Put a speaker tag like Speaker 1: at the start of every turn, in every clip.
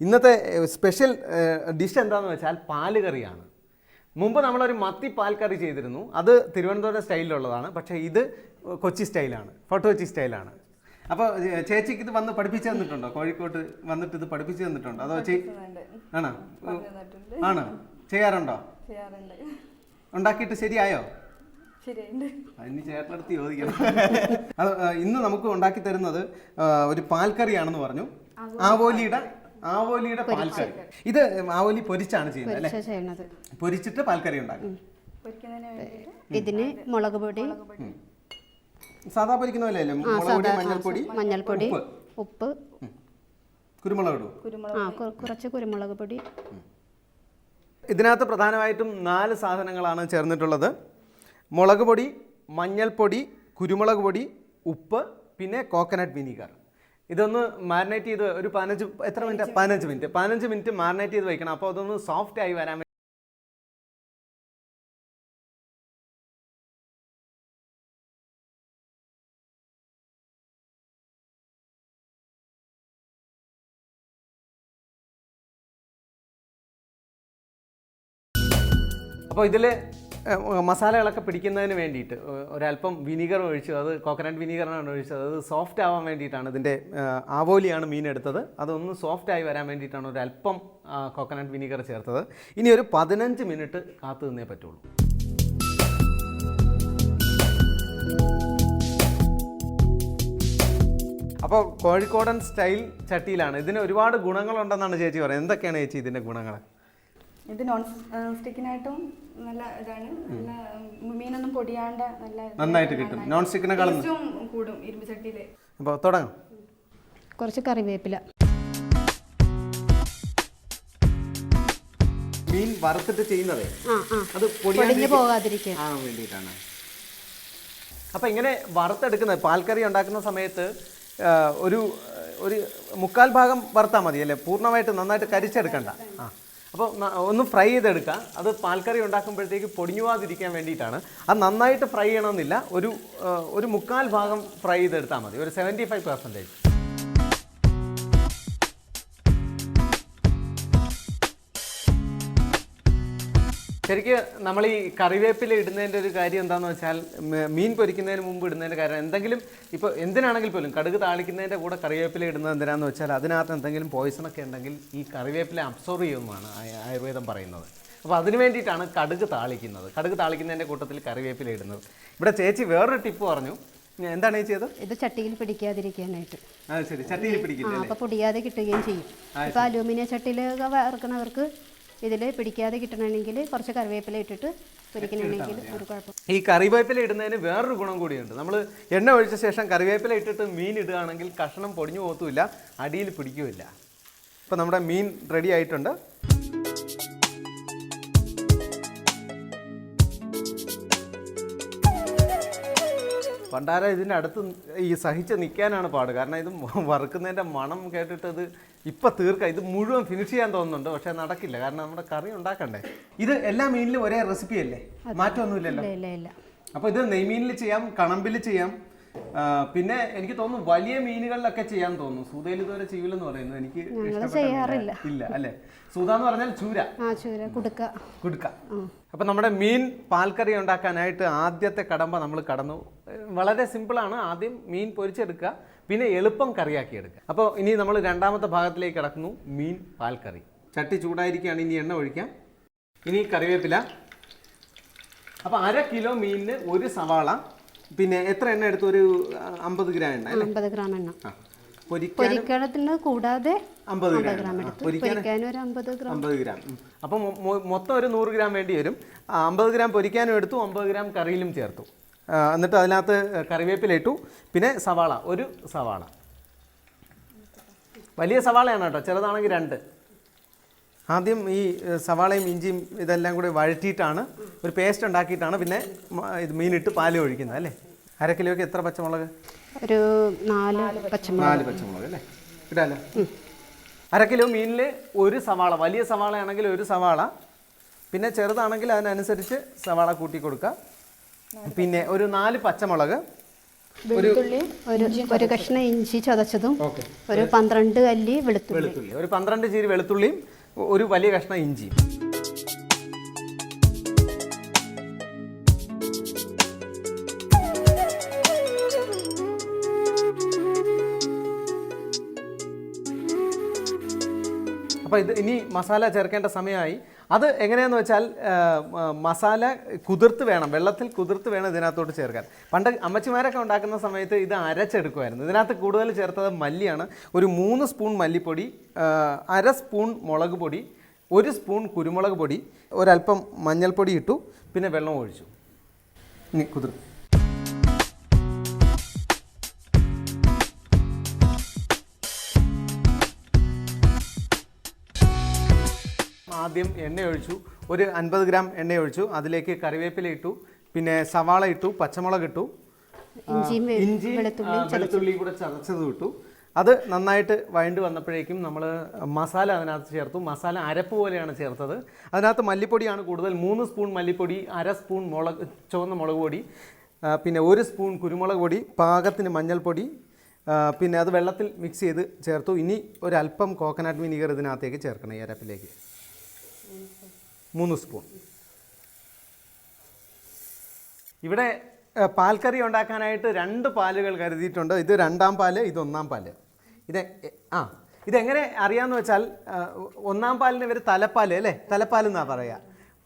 Speaker 1: ഇന്നത്തെ special dish എന്താണെന്ന് വെച്ചാൽ പാല് കറിയാണ്. മുമ്പ് നമ്മളൊരു മത്തി പാൽ കറി ചെയ്തിരുന്നു. അത് തിരുവനന്തപുരം സ്റ്റൈലിലുള്ളതാണ്. പക്ഷേ ഇത് കൊച്ചി സ്റ്റൈലാണ്, ഫോർട്ട് കൊച്ചി സ്റ്റൈലാണ്. അപ്പോൾ ചേച്ചിക്ക് ഇത് വന്ന് പഠിപ്പിച്ചു തന്നിട്ടുണ്ടോ? കോഴിക്കോട്ട് വന്നിട്ട് ഇത് പഠിപ്പിച്ചു തന്നിട്ടുണ്ടോ? അതോ ആണോ ആണോ ചെയ്യാറുണ്ടോ? ഉണ്ടാക്കിയിട്ട് ശരിയായോ? ഇനി ചേട്ടനടുത്ത് ചോദിക്കണം. അത് ഇന്ന് നമുക്ക് ഉണ്ടാക്കി തരുന്നത് ഒരു പാൽക്കറിയാണെന്ന് പറഞ്ഞു. ആവോലിയുടെ പാൽക്കറി. ഇത് ആവോലി പൊരിച്ചാണ് ചെയ്യുന്നത് അല്ലേ? പൊരിച്ചിട്ട് പാൽക്കറി ഉണ്ടാക്കും.
Speaker 2: ഇതിന് മുളക് പൊടി,
Speaker 1: സാധാ പൊരിക്കുന്ന പോലെ അല്ലേ? മുളക് പൊടി, മഞ്ഞൾപ്പൊടി,
Speaker 2: ഉപ്പ്,
Speaker 1: കുരുമുളക് ഇടും.
Speaker 2: കുറച്ച് കുരുമുളക് പൊടി.
Speaker 1: ഇതിനകത്ത് പ്രധാനമായിട്ടും 4 സാധനങ്ങളാണ് ചേർന്നിട്ടുള്ളത്. മുളക് പൊടി, മഞ്ഞൾപ്പൊടി, കുരുമുളക് പൊടി, ഉപ്പ്, പിന്നെ കോക്കനട്ട് വിനീഗർ. ഇതൊന്ന് മാരിനേറ്റ് ചെയ്ത് ഒരു 15 മിനിറ്റ് മാരിനേറ്റ് ചെയ്ത് വയ്ക്കണം. അപ്പോൾ അതൊന്ന് സോഫ്റ്റ് ആയി വരാൻ. അപ്പോൾ ഇതിൽ മസാലകളൊക്കെ പിടിക്കുന്നതിന് വേണ്ടിയിട്ട് ഒരല്പം വിനീഗർ ഒഴിച്ചു. അത് കോക്കനട്ട് വിനീഗറാണ് ഒഴിച്ചത്. അത് സോഫ്റ്റ് ആവാൻ വേണ്ടിയിട്ടാണ്. ഇതിൻ്റെ ആവോലിയാണ് മീൻ എടുത്തത്. അതൊന്ന് സോഫ്റ്റായി വരാൻ വേണ്ടിയിട്ടാണ് ഒരല്പം കോക്കനട്ട് വിനീഗർ ചേർത്തത്. ഇനി ഒരു 15 മിനിറ്റ് കാത്തു നിന്നേ പറ്റുള്ളൂ. അപ്പോൾ കോഴിക്കോടൻ സ്റ്റൈൽ ചട്ടിയിലാണ്. ഇതിന് ഒരുപാട് ഗുണങ്ങളുണ്ടെന്നാണ് ചേച്ചി പറയുന്നത്. എന്തൊക്കെയാണ് ചേച്ചി ഇതിൻ്റെ ഗുണങ്ങൾ?
Speaker 3: ഇത് നോൺ സ്റ്റിക്കിനായിട്ടും നല്ല ഇതാണ്. നല്ല മീനൊന്നും പൊടിയാണ്ട
Speaker 1: നന്നായിട്ട് കിട്ടും. നോൺ സ്റ്റിക്കിനെക്കാളും
Speaker 3: കൂടും ഇരുമ്പ് ചട്ടിയിൽ.
Speaker 1: അപ്പോൾ തുടങ്ങാം.
Speaker 2: കുറച്ച് കറിവേപ്പില.
Speaker 1: മീൻ വറുത്തിട്ട് ചെയ്യുന്നതേ അത്
Speaker 2: പൊടിഞ്ഞു പോകാതിരിക്കാൻ
Speaker 1: വേണ്ടിയിട്ടാണ്. അപ്പോൾ ഇങ്ങനെ വറുത്തെടുക്കുന്നത് പാൽക്കറി ഉണ്ടാക്കുന്ന സമയത്ത് ഒരു 1/4 ഭാഗം വറുത്താൽ മതി അല്ലേ? പൂർണ്ണമായിട്ട് നന്നായിട്ട് കരിച്ചെടുക്കണ്ട. അപ്പോൾ ഒന്ന് ഫ്രൈ ചെയ്തെടുക്കുക. അത് പാൽക്കറി ഉണ്ടാക്കുമ്പോഴത്തേക്ക് പൊടിഞ്ഞു പോകാതിരിക്കാൻ വേണ്ടിയിട്ടാണ്. അത് നന്നായിട്ട് ഫ്രൈ ചെയ്യണമെന്നില്ല. ഒരു 1/4 ഭാഗം ഫ്രൈ ചെയ്തെടുത്താൽ മതി. ഒരു 75%. ശരിക്കും നമ്മൾ ഈ കറിവേപ്പില ഇടുന്നതിൻ്റെ ഒരു കാര്യം എന്താണെന്ന് വെച്ചാൽ, മീൻ പൊരിക്കുന്നതിന് മുമ്പ് ഇടുന്നതിൻ്റെ കാര്യം എന്തെങ്കിലും ഇപ്പോൾ എന്തിനാണെങ്കിൽ പോലും കടുക് താളിക്കുന്നതിൻ്റെ കൂടെ കറിവേപ്പില ഇടുന്നത് എന്തിനാണെന്ന് വെച്ചാൽ അതിനകത്ത് എന്തെങ്കിലും പോയിസണൊക്കെ ഉണ്ടെങ്കിൽ ഈ കറിവേപ്പില അബ്സോർവ് ചെയ്യുമെന്നാണ് ആയുർവേദം പറയുന്നത്. അപ്പോൾ അതിന് വേണ്ടിയിട്ടാണ് കടുക് താളിക്കുന്നത്. കടുക് താളിക്കുന്നതിൻ്റെ കൂട്ടത്തിൽ കറിവേപ്പില ഇടുന്നത്. ഇവിടെ ചേച്ചി വേറൊരു ടിപ്പ് പറഞ്ഞു. എന്താണ് ചേച്ചി അത്?
Speaker 2: ഇത് ചട്ടിയിൽ പിടിക്കാതിരിക്കാനായിട്ട്.
Speaker 1: ശരി, ചട്ടിയിൽ പിടിക്കില്ല.
Speaker 2: അപ്പോൾ പൊടിയാതെ കിട്ടുകയും ചെയ്യും. ഇപ്പോൾ അലൂമിനിയം ചട്ടിയിലൊക്കെ വറുക്കണവർക്ക് ഇതിൽ പിടിക്കാതെ കിട്ടണമെങ്കിൽ കുറച്ച് കറിവേപ്പില ഇട്ടിട്ട് പൊരിക്കണമെങ്കിൽ ഒരു കുഴപ്പം.
Speaker 1: ഈ കറിവേപ്പില ഇടുന്നതിന് വേറൊരു ഗുണം കൂടിയുണ്ട്. നമ്മൾ എണ്ണ ഒഴിച്ച ശേഷം കറിവേപ്പില ഇട്ടിട്ട് മീൻ ഇടുകയാണെങ്കിൽ കഷ്ണം പൊടിഞ്ഞു പോകത്തുമില്ല, അടിയിൽ പിടിക്കുകയില്ല. ഇപ്പോൾ നമ്മുടെ മീൻ റെഡി ആയിട്ടുണ്ട്. പണ്ടാര ഇതിൻ്റെ അടുത്ത് ഈ സഹിച്ച് നിൽക്കാനാണ് പാട്. കാരണം ഇത് വറുക്കുന്നതിൻ്റെ മണം കേട്ടിട്ട് ഇത് ഇപ്പം തീർക്കാം. ഇത് മുഴുവൻ ഫിനിഷ് ചെയ്യാൻ തോന്നുന്നുണ്ട്. പക്ഷേ നടക്കില്ല. കാരണം നമ്മുടെ കറി ഉണ്ടാക്കണ്ടേ. ഇത് എല്ലാ മീനിലും ഒരേ റെസിപ്പി അല്ലേ? മാറ്റമൊന്നുമില്ലല്ലോ. അപ്പോൾ ഇത് നെയ്മീനിൽ ചെയ്യാം, കണമ്പിൽ ചെയ്യാം. പിന്നെ എനിക്ക് തോന്നുന്നു വലിയ മീനുകളിലൊക്കെ ചെയ്യാൻ തോന്നുന്നു. സൂതയിൽ ഇതുവരെ ചെയ്യില്ലെന്ന് പറയുന്നത് എനിക്ക് ഇല്ല അല്ലേ? സൂത എന്ന് പറഞ്ഞാൽ ചൂര, കുടുക്ക. അപ്പം നമ്മുടെ മീൻ പാൽക്കറി ഉണ്ടാക്കാനായിട്ട് ആദ്യത്തെ കടമ്പ നമ്മൾ കടന്നു. വളരെ സിമ്പിളാണ്. ആദ്യം മീൻ പൊരിച്ചെടുക്കുക, പിന്നെ എളുപ്പം കറിയാക്കി എടുക്കുക. അപ്പോൾ ഇനി നമ്മൾ രണ്ടാമത്തെ ഭാഗത്തിലേക്ക് കിടക്കുന്നു, മീൻ പാൽക്കറി. ചട്ടി ചൂടായിരിക്കുകയാണ്. ഇനി എണ്ണ ഒഴിക്കാം. ഇനി കറിവേപ്പില. അപ്പോൾ 1/2 കിലോ മീനിന് 1 സവാള. പിന്നെ എത്ര എണ്ണ എടുത്തു? ഒരു 50 ഗ്രാം എണ്ണ.
Speaker 2: 50 ഗ്രാം എണ്ണ. പൊരിക്കണത്തിന് കൂടാതെ 50 ഗ്രാം എടുത്തു. പൊരിക്കാനും ഒരു 50 ഗ്രാം.
Speaker 1: അപ്പം മൊത്തം ഒരു 100 ഗ്രാം വേണ്ടി വരും. 50 ഗ്രാം പൊരിക്കാനും എടുത്തു, 50 ഗ്രാം കറിയിലും ചേർത്തു. എന്നിട്ട് അതിനകത്ത് കറിവേപ്പില ഇട്ടു. പിന്നെ സവാള, 1 സവാള. വലിയ സവാളയാണ് കേട്ടോ, ചെറുതാണെങ്കിൽ 2. ആദ്യം ഈ സവാളയും ഇഞ്ചിയും ഇതെല്ലാം കൂടി വഴറ്റിയിട്ടാണ് ഒരു പേസ്റ്റ് ഉണ്ടാക്കിയിട്ടാണ് പിന്നെ ഇത് മീനിട്ട് പാല് ഒഴിക്കുന്നത് അല്ലേ? 1/2 കിലോയ്ക്ക് എത്ര പച്ചമുളക്?
Speaker 2: ഒരു 4
Speaker 1: പച്ചമുളക് അല്ലേ? ഇടാലോ. 1/2 കിലോ മീനിൽ 1 സവാള. വലിയ സവാളയാണെങ്കിൽ 1 സവാള. പിന്നെ ചെറുതാണെങ്കിൽ അതിനനുസരിച്ച് സവാള കൂട്ടി കൊടുക്കുക. പിന്നെ ഒരു 4 പച്ചമുളക്,
Speaker 3: വെളുത്തുള്ളി
Speaker 2: ഒരു കഷ്ണം ഇഞ്ചി ചതച്ചതും
Speaker 1: ഓക്കെ,
Speaker 2: ഒരു 12 അല്ലി വെളുത്തുള്ളി.
Speaker 1: വെളുത്തുള്ളി ഒരു 12 ചീരി വെളുത്തുള്ളിയും ഒരു വലിയ കഷ്ണം ഇഞ്ചിയും. അപ്പോൾ ഇത് ഇനി മസാല ചേർക്കേണ്ട സമയമായി. അത് എങ്ങനെയാണെന്ന് വെച്ചാൽ മസാല കുതിർത്ത് വേണം, വെള്ളത്തിൽ കുതിർത്ത് വേണം ഇതിനകത്തോട്ട് ചേർക്കാൻ. പണ്ട് അമ്മച്ചിമാരൊക്കെ ഉണ്ടാക്കുന്ന സമയത്ത് ഇത് അരച്ചെടുക്കുമായിരുന്നു. ഇതിനകത്ത് കൂടുതൽ ചേർത്തത് മല്ലിയാണ്. ഒരു 3 സ്പൂൺ മല്ലിപ്പൊടി, 1/2 സ്പൂൺ മുളക് പൊടി, 1 സ്പൂൺ കുരുമുളക് പൊടി, ഒരല്പം മഞ്ഞൾപ്പൊടി ഇട്ടു, പിന്നെ വെള്ളം ഒഴിച്ചു. ഇനി കുതിർത്ത് ആദ്യം എണ്ണ ഒഴിച്ചു, ഒരു 50 ഗ്രാം എണ്ണ ഒഴിച്ചു. അതിലേക്ക് കറിവേപ്പില ഇട്ടു, പിന്നെ സവാള ഇട്ടു, പച്ചമുളക് ഇട്ടു, ഇഞ്ചി വെളുത്തുള്ളി കൂടെ ചതച്ചത് ഇട്ടു. അത് നന്നായിട്ട് വഴണ്ട് വന്നപ്പോഴേക്കും നമ്മൾ മസാല അതിനകത്ത് ചേർത്തു. മസാല അരപ്പ് പോലെയാണ് ചേർത്തത്. അതിനകത്ത് മല്ലിപ്പൊടിയാണ് കൂടുതൽ. 3 സ്പൂൺ മല്ലിപ്പൊടി, 1/2 സ്പൂൺ ചുവന്ന മുളക് പൊടി, പിന്നെ 1 സ്പൂൺ കുരുമുളക് പൊടി, പാകത്തിന് മഞ്ഞൾപ്പൊടി, പിന്നെ അത് വെള്ളത്തിൽ മിക്സ് ചെയ്ത് ചേർത്തു. ഇനി ഒരല്പം കോക്കനട്ട് വിനീഗർ ഇതിനകത്തേക്ക് ചേർക്കണം. ഈ അരപ്പിലേക്ക് 3 സ്പൂൺ. ഇവിടെ പാൽക്കറി ഉണ്ടാക്കാനായിട്ട് 2 പാലുകൾ കരുതിയിട്ടുണ്ട്. ഇത് 2ാം പാല്, ഇത് 1ാം പാല്. ഇതെങ്ങനെ അറിയാമെന്ന് വെച്ചാൽ 1ാം പാലിന് ഇവർ തലപ്പാല് അല്ലേ, തലപ്പാൽ എന്നാണ് പറയുക.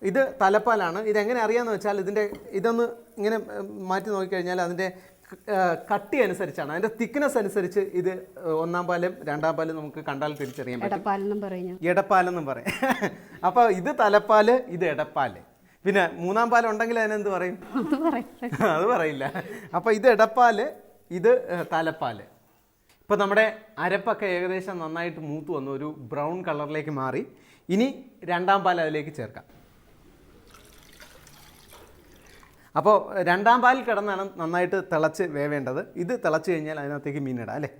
Speaker 1: ഇത് തലപ്പാലാണ്. ഇതെങ്ങനെ അറിയാമെന്ന് വെച്ചാൽ ഇതൊന്ന് ഇങ്ങനെ മാറ്റി നോക്കിക്കഴിഞ്ഞാൽ അതിൻ്റെ കട്ടി അനുസരിച്ചാണ്, അതിൻ്റെ തിക്നെസ് അനുസരിച്ച് ഇത് 1ാം പാലും 2ാം പാലും നമുക്ക് കണ്ടാൽ തിരിച്ചറിയാൻ പറ്റും. എടപ്പാലെന്നും പറയും. അപ്പോൾ ഇത് തലപ്പാല്, ഇത് എടപ്പാല്. പിന്നെ 3ാം പാൽ ഉണ്ടെങ്കിൽ അതിനെന്ത് പറയും? അത് പറയില്ല. അപ്പോൾ ഇത് എടപ്പാല്, ഇത് തലപ്പാല്. ഇപ്പോൾ നമ്മുടെ അരപ്പൊക്കെ ഏകദേശം നന്നായിട്ട് മൂത്ത് വന്നു, ഒരു ബ്രൗൺ കളറിലേക്ക് മാറി. ഇനി 2ാം പാൽ അതിലേക്ക് ചേർക്കാം. അപ്പോൾ 2ാം പാൽ കിടന്നാണ് നന്നായിട്ട് തിളച്ച് വേവേണ്ടത്. ഇത് തിളച്ച് കഴിഞ്ഞാൽ അതിനകത്തേക്ക് മീനിടാം അല്ലേ.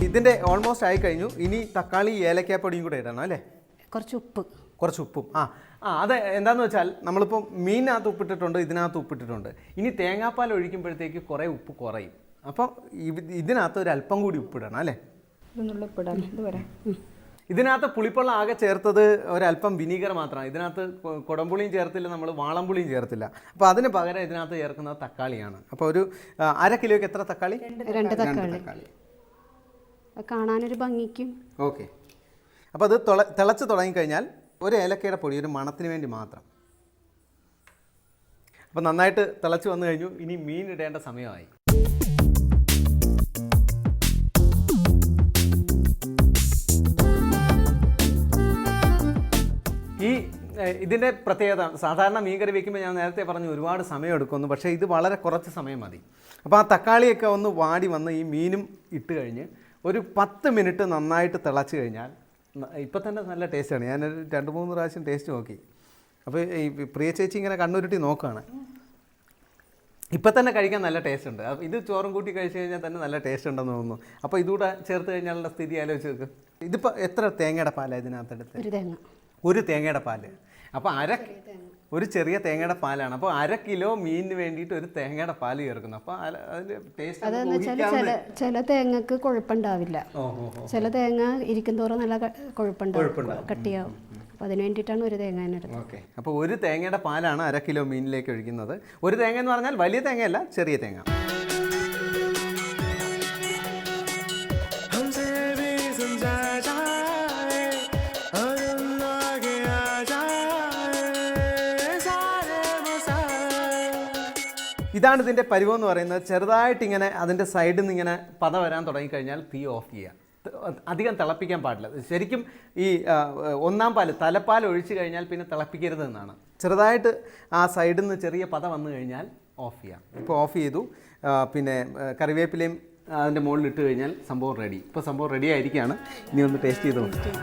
Speaker 1: ഇതിൻ്റെ ഓൾമോസ്റ്റ് ആയി കഴിഞ്ഞു. ഇനി തക്കാളി ഏലക്കാപ്പൊടിയും കൂടെ ഇടണം അല്ലേ, കുറച്ച് ഉപ്പും. അത് എന്താണെന്ന് വെച്ചാൽ നമ്മളിപ്പോൾ മീനിനകത്ത് ഉപ്പിട്ടിട്ടുണ്ട്, ഇതിനകത്ത് ഉപ്പിട്ടിട്ടുണ്ട്. ഇനി തേങ്ങാപ്പാൽ ഒഴിക്കുമ്പോഴത്തേക്ക് കുറേ ഉപ്പ് കുറയും. അപ്പം ഇതിനകത്ത് ഒരു അല്പം കൂടി ഉപ്പിടണം അല്ലേ. ഇതിനകത്ത് പുളിപ്പുള്ള ആകെ ചേർത്തത് ഒരല്പം വിനീഗർ മാത്രമാണ്. ഇതിനകത്ത് കുടംപുളിയും ചേർത്തില്ല, നമ്മൾ വാളംപുളിയും ചേർത്തില്ല. അപ്പോൾ അതിന് പകരം ഇതിനകത്ത് ചേർക്കുന്നത് തക്കാളിയാണ്. അപ്പോൾ ഒരു 1/2 കിലോയ്ക്ക് എത്ര തക്കാളി?
Speaker 2: 2 തക്കാളി. കാണാനൊരു ഭംഗിക്കും.
Speaker 1: ഓക്കെ. അപ്പോൾ അത് തിളച്ച് തുടങ്ങിക്കഴിഞ്ഞാൽ ഒരു ഏലക്കയുടെ പൊടി, ഒരു മണത്തിന് വേണ്ടി മാത്രം. അപ്പോൾ നന്നായിട്ട് തിളച്ച് വന്നു കഴിഞ്ഞു. ഇനി മീൻ ഇടേണ്ട സമയമായി. ഇതിൻ്റെ പ്രത്യേകത, സാധാരണ മീൻ കറി വയ്ക്കുമ്പോൾ ഞാൻ നേരത്തെ പറഞ്ഞു ഒരുപാട് സമയം എടുക്കുന്നു, പക്ഷേ ഇത് വളരെ കുറച്ച് സമയം മതി. അപ്പോൾ ആ തക്കാളിയൊക്കെ ഒന്ന് വാടി വന്ന് ഈ മീനും ഇട്ട് കഴിഞ്ഞ് ഒരു 10 മിനിറ്റ് നന്നായിട്ട് തിളച്ച് കഴിഞ്ഞാൽ ഇപ്പം തന്നെ നല്ല ടേസ്റ്റാണ്. ഞാനൊരു 2-3 പ്രാവശ്യം ടേസ്റ്റ് നോക്കി. അപ്പോൾ ഈ പ്രിയ ചേച്ചി ഇങ്ങനെ കണ്ണുരുട്ടി നോക്കുകയാണ്. ഇപ്പം തന്നെ കഴിക്കാൻ നല്ല ടേസ്റ്റ് ഉണ്ട്. ഇത് ചോറും കൂട്ടി കഴിച്ച് കഴിഞ്ഞാൽ തന്നെ നല്ല ടേസ്റ്റ് ഉണ്ടെന്ന് തോന്നുന്നു. അപ്പോൾ ഇതുകൂടെ ചേർത്ത് കഴിഞ്ഞാലുള്ള സ്ഥിതി ആലോചിച്ച് നോക്ക്. ഇതിപ്പോൾ എത്ര തേങ്ങയുടെ പാലാണ് ഇതിനകത്തെടുത്ത്? ഒരു തേങ്ങയുടെ പാല്. അപ്പോൾ ഒരു ചെറിയ തേങ്ങയുടെ പാലാണ്. അപ്പോൾ 1/2 കിലോ മീനിന് വേണ്ടിയിട്ട് ഒരു തേങ്ങയുടെ പാല് ചേർക്കുന്നു. അപ്പോൾ അതിൻ്റെ ടേസ്റ്റ്
Speaker 2: ചില തേങ്ങക്ക് കുഴപ്പമുണ്ടാവില്ല. ചില തേങ്ങ ഇരിക്കുന്തോറും നല്ല കുഴപ്പമുണ്ടാവും, കട്ടിയാവും. അപ്പോൾ അതിന് വേണ്ടിയിട്ടാണ് ഒരു തേങ്ങ എടുത്തത്.
Speaker 1: ഓക്കെ. അപ്പോൾ ഒരു തേങ്ങയുടെ പാലാണ് 1/2 കിലോ മീനിലേക്ക് ഒഴിക്കുന്നത്. ഒരു തേങ്ങ എന്ന് പറഞ്ഞാൽ വലിയ തേങ്ങയല്ല, ചെറിയ തേങ്ങ. ഇതാണ് ഇതിൻ്റെ പരുവമെന്ന് പറയുന്നത്. ചെറുതായിട്ട് ഇങ്ങനെ അതിൻ്റെ സൈഡിൽ നിന്ന് ഇങ്ങനെ പത വരാൻ തുടങ്ങിക്കഴിഞ്ഞാൽ തീ ഓഫ് ചെയ്യുക. അധികം തിളപ്പിക്കാൻ പാടില്ല. ശരിക്കും ഈ 1ാം പാല്, തലപ്പാൽ ഒഴിച്ച് കഴിഞ്ഞാൽ പിന്നെ തിളപ്പിക്കരുത് എന്നാണ്. ചെറുതായിട്ട് ആ സൈഡിൽ നിന്ന് ചെറിയ പത വന്നു കഴിഞ്ഞാൽ ഓഫ് ചെയ്യാം. ഇപ്പോൾ ഓഫ് ചെയ്തു. പിന്നെ കറിവേപ്പിലയും അതിൻ്റെ മുകളിൽ ഇട്ട് കഴിഞ്ഞാൽ സംഭവം റെഡി. ഇപ്പോൾ സംഭവം റെഡി ആയിരിക്കുകയാണ്. ഇനി ഒന്ന് ടേസ്റ്റ് ചെയ്ത് നോക്കാം.